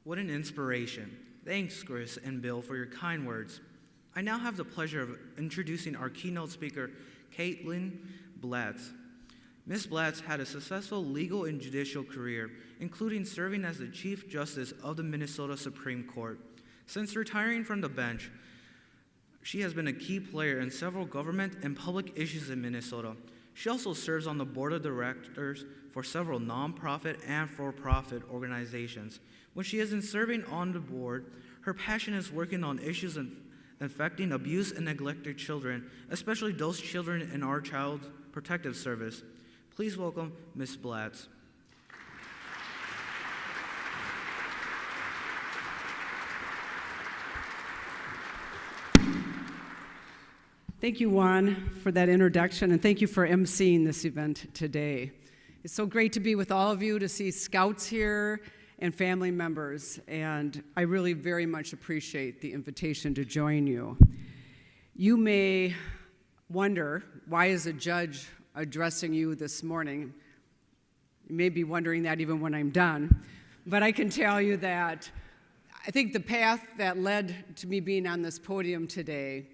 What an inspiration. Thanks, Chris and Bill, for your kind words. I now have the pleasure of introducing our keynote speaker, Kathleen Blatz. Ms. Blatz had a successful legal and judicial career, including serving as the Chief Justice of the Minnesota Supreme Court. Since retiring from the bench, she has been a key player in several government and public issues in Minnesota. She also serves on the board of directors for several nonprofit and for-profit organizations. When she isn't serving on the board, her passion is working on issues affecting abused and neglected children, especially those children in our Child Protective Service. Please welcome Ms. Blatz. Thank you, Juan, for that introduction, and thank you for emceeing this event today. It's so great to be with all of you, to see scouts here and family members, and I really very much appreciate the invitation to join you. You may wonder, why is a judge addressing you this morning? You may be wondering that even when I'm done, but I can tell you that I think the path that led to me being on this podium today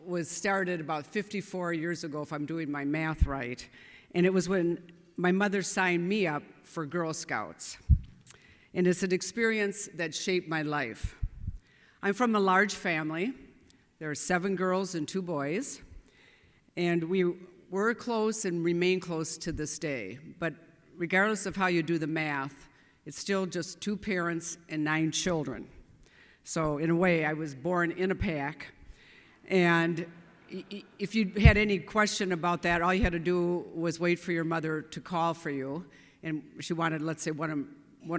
was started about 54 years ago, if I'm doing my math right, and it was when my mother signed me up for Girl Scouts. And it's an experience that shaped my life. I'm from a large family. There are 7 girls and 2 boys, and we were close and remain close to this day. But regardless of how you do the math, it's still just 2 parents and 9 children. So in a way, I was born in a pack. And if you had any question about that, all you had to do was wait for your mother to call for you. And she wanted, let's say, one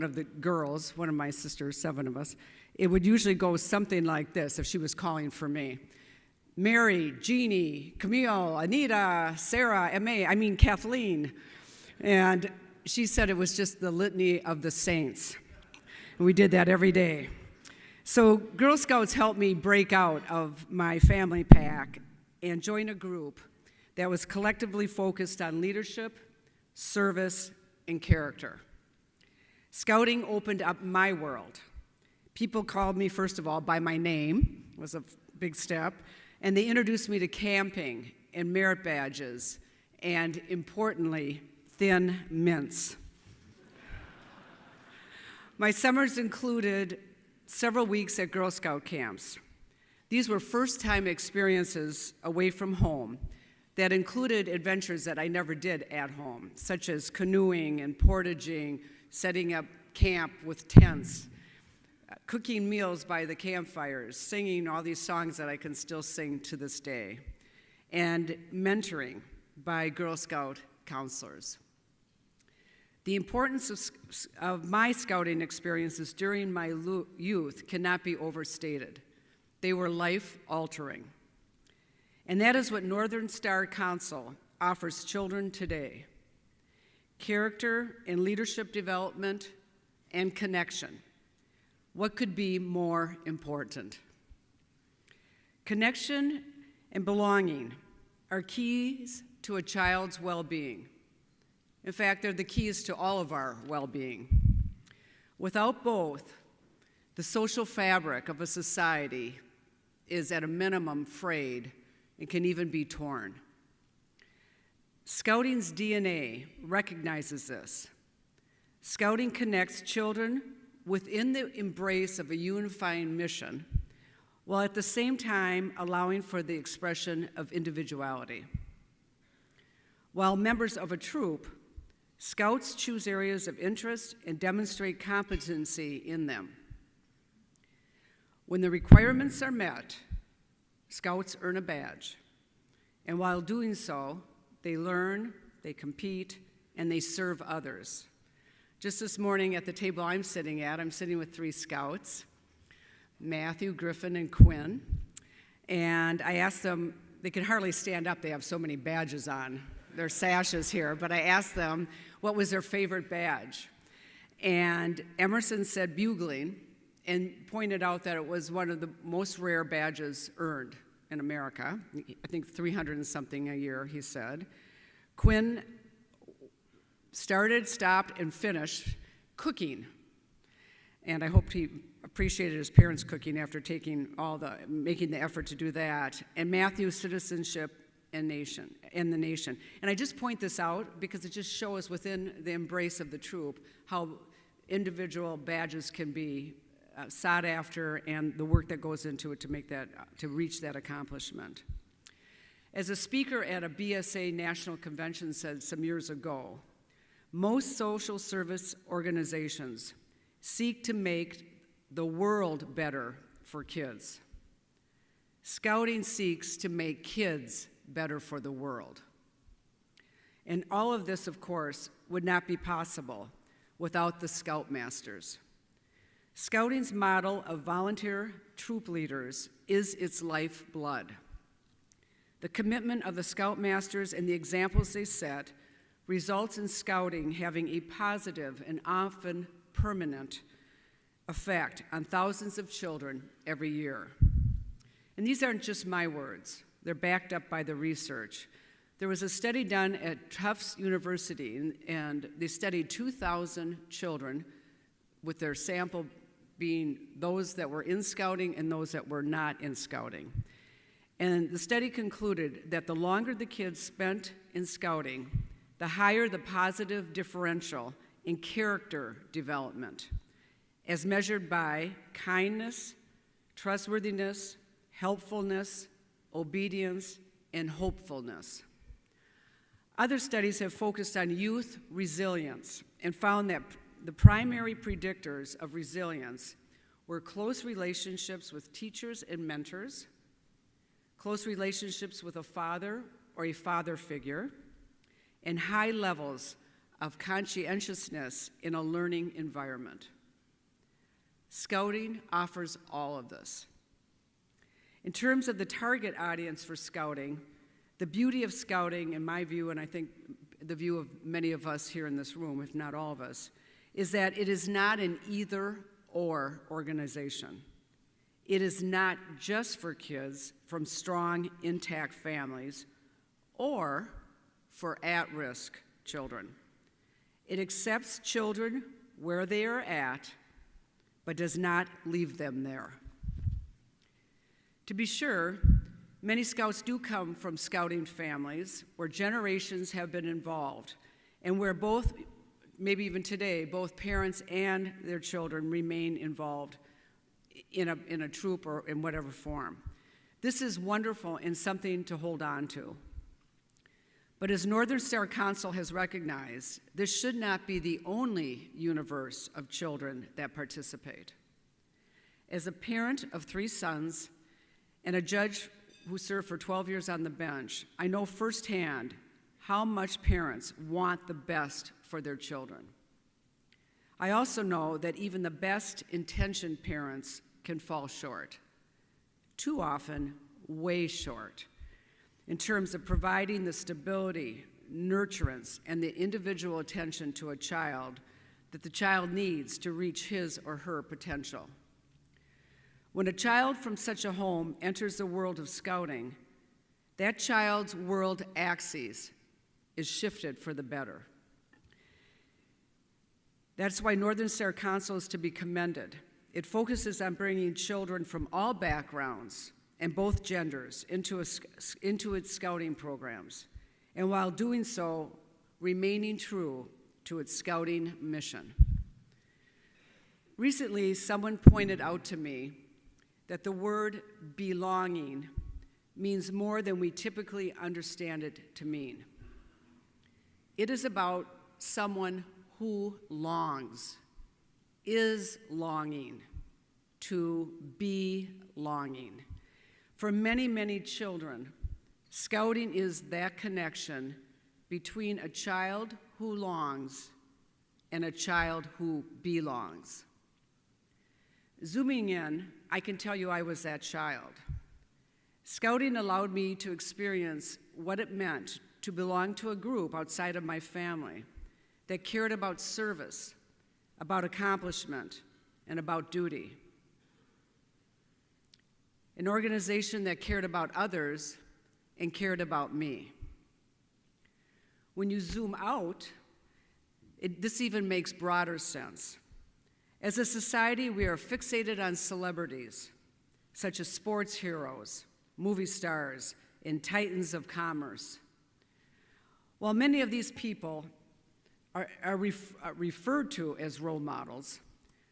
of the girls, one of my sisters, 7 of us. It would usually go something like this if she was calling for me. Mary, Jeannie, Camille, Anita, Sarah, Kathleen. And she said it was just the litany of the saints. And we did that every day. So Girl Scouts helped me break out of my family pack and join a group that was collectively focused on leadership, service, and character. Scouting opened up my world. People called me, first of all, by my name, was a big step, and they introduced me to camping and merit badges, and importantly, thin mints. My summers included several weeks at Girl Scout camps. These were first-time experiences away from home that included adventures that I never did at home, such as canoeing and portaging, setting up camp with tents, cooking meals by the campfires, singing all these songs that I can still sing to this day, and mentoring by Girl Scout counselors. The importance of my scouting experiences during my youth cannot be overstated. They were life-altering. And that is what Northern Star Council offers children today: character and leadership development and connection. What could be more important? Connection and belonging are keys to a child's well-being. In fact, they're the keys to all of our well-being. Without both, the social fabric of a society is at a minimum frayed and can even be torn. Scouting's DNA recognizes this. Scouting connects children within the embrace of a unifying mission, while at the same time allowing for the expression of individuality. While members of a troop, Scouts choose areas of interest and demonstrate competency in them. When the requirements are met, Scouts earn a badge. And while doing so, they learn, they compete, and they serve others. Just this morning at the table I'm sitting with 3 Scouts, Matthew, Griffin, and Quinn. And I asked them, they can hardly stand up, they have so many badges on, their sashes here, but I asked them what was their favorite badge. And Emerson said bugling, and pointed out that it was one of the most rare badges earned in America. I think 300 and something a year, he said. Quinn started, stopped, and finished cooking. And I hope he appreciated his parents' cooking after making the effort to do that. And Matthew, citizenship and the nation. And I just point this out because it just shows within the embrace of the troop how individual badges can be sought after and the work that goes into it to reach that accomplishment. As a speaker at a BSA national convention said some years ago, most social service organizations seek to make the world better for kids. Scouting seeks to make kids better for the world. And all of this, of course, would not be possible without the Scoutmasters. Scouting's model of volunteer troop leaders is its lifeblood. The commitment of the Scoutmasters and the examples they set results in Scouting having a positive and often permanent effect on thousands of children every year. And these aren't just my words. They're backed up by the research. There was a study done at Tufts University, and they studied 2,000 children, with their sample being those that were in Scouting and those that were not in Scouting. And the study concluded that the longer the kids spent in Scouting, the higher the positive differential in character development, as measured by kindness, trustworthiness, helpfulness, obedience, and hopefulness. Other studies have focused on youth resilience and found that the primary predictors of resilience were close relationships with teachers and mentors, close relationships with a father or a father figure, and high levels of conscientiousness in a learning environment. Scouting offers all of this. In terms of the target audience for Scouting, the beauty of Scouting, in my view, and I think the view of many of us here in this room, if not all of us, is that it is not an either-or organization. It is not just for kids from strong, intact families or for at-risk children. It accepts children where they are at, but does not leave them there. To be sure, many Scouts do come from Scouting families where generations have been involved and where both, maybe even today, both parents and their children remain involved in a troop or in whatever form. This is wonderful and something to hold on to. But as Northern Star Council has recognized, this should not be the only universe of children that participate. As a parent of 3 sons and a judge who served for 12 years on the bench, I know firsthand how much parents want the best for their children. I also know that even the best intentioned parents can fall short. Too often, way short, in terms of providing the stability, nurturance, and the individual attention to a child that the child needs to reach his or her potential. When a child from such a home enters the world of Scouting, that child's world axis is shifted for the better. That's why Northern Star Council is to be commended. It focuses on bringing children from all backgrounds and both genders into its Scouting programs, and while doing so, remaining true to its Scouting mission. Recently, someone pointed out to me that the word belonging means more than we typically understand it to mean. It is about someone who longs, is longing, to be longing. For many, many children, Scouting is that connection between a child who longs and a child who belongs. Zooming in, I can tell you I was that child. Scouting allowed me to experience what it meant to belong to a group outside of my family that cared about service, about accomplishment, and about duty. An organization that cared about others and cared about me. When you zoom out, this even makes broader sense. As a society, we are fixated on celebrities, such as sports heroes, movie stars, and titans of commerce. While many of these people are referred to as role models,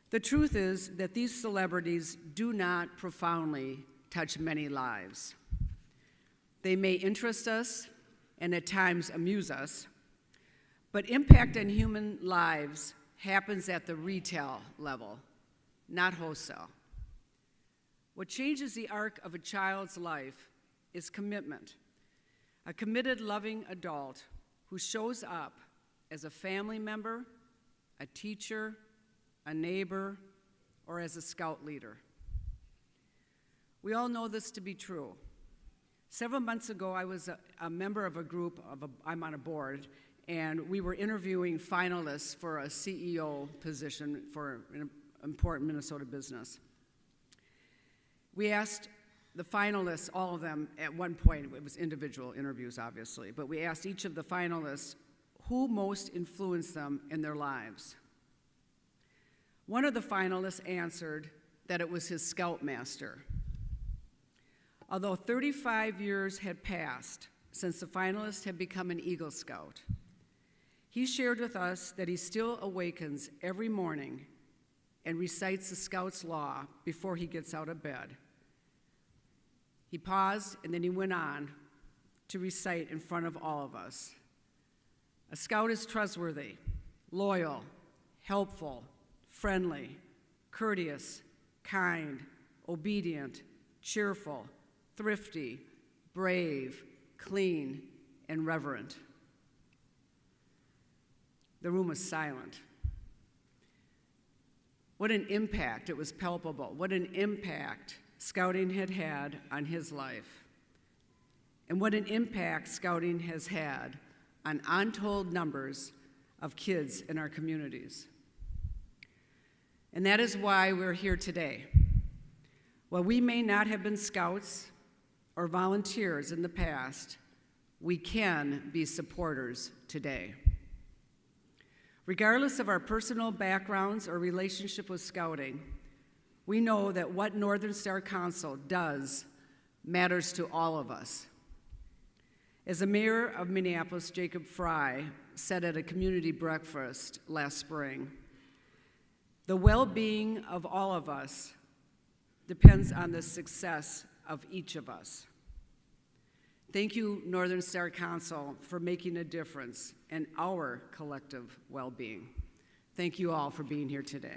the truth is that these celebrities do not profoundly touch many lives. They may interest us and at times amuse us, but impact on human lives happens at the retail level, not wholesale. What changes the arc of a child's life is commitment, a committed, loving adult who shows up as a family member, a teacher, a neighbor, or as a scout leader. We all know this to be true. Several months ago, I was a member of a group, I'm on a board, and we were interviewing finalists for a CEO position for an important Minnesota business. We asked the finalists, all of them, at one point, it was individual interviews, obviously, but we asked each of the finalists who most influenced them in their lives. One of the finalists answered that it was his scoutmaster. Although 35 years had passed since the finalist had become an Eagle Scout, he shared with us that he still awakens every morning and recites the Scout's Law before he gets out of bed. He paused and then he went on to recite in front of all of us. A Scout is trustworthy, loyal, helpful, friendly, courteous, kind, obedient, cheerful, thrifty, brave, clean, and reverent. The room was silent. What an impact, it was palpable, what an impact Scouting had had on his life. And what an impact Scouting has had on untold numbers of kids in our communities. And that is why we're here today. While we may not have been scouts or volunteers in the past, we can be supporters today. Regardless of our personal backgrounds or relationship with Scouting, we know that what Northern Star Council does matters to all of us. As the mayor of Minneapolis, Jacob Fry, said at a community breakfast last spring, the well-being of all of us depends on the success of each of us. Thank you, Northern Star Council, for making a difference in our collective well-being. Thank you all for being here today.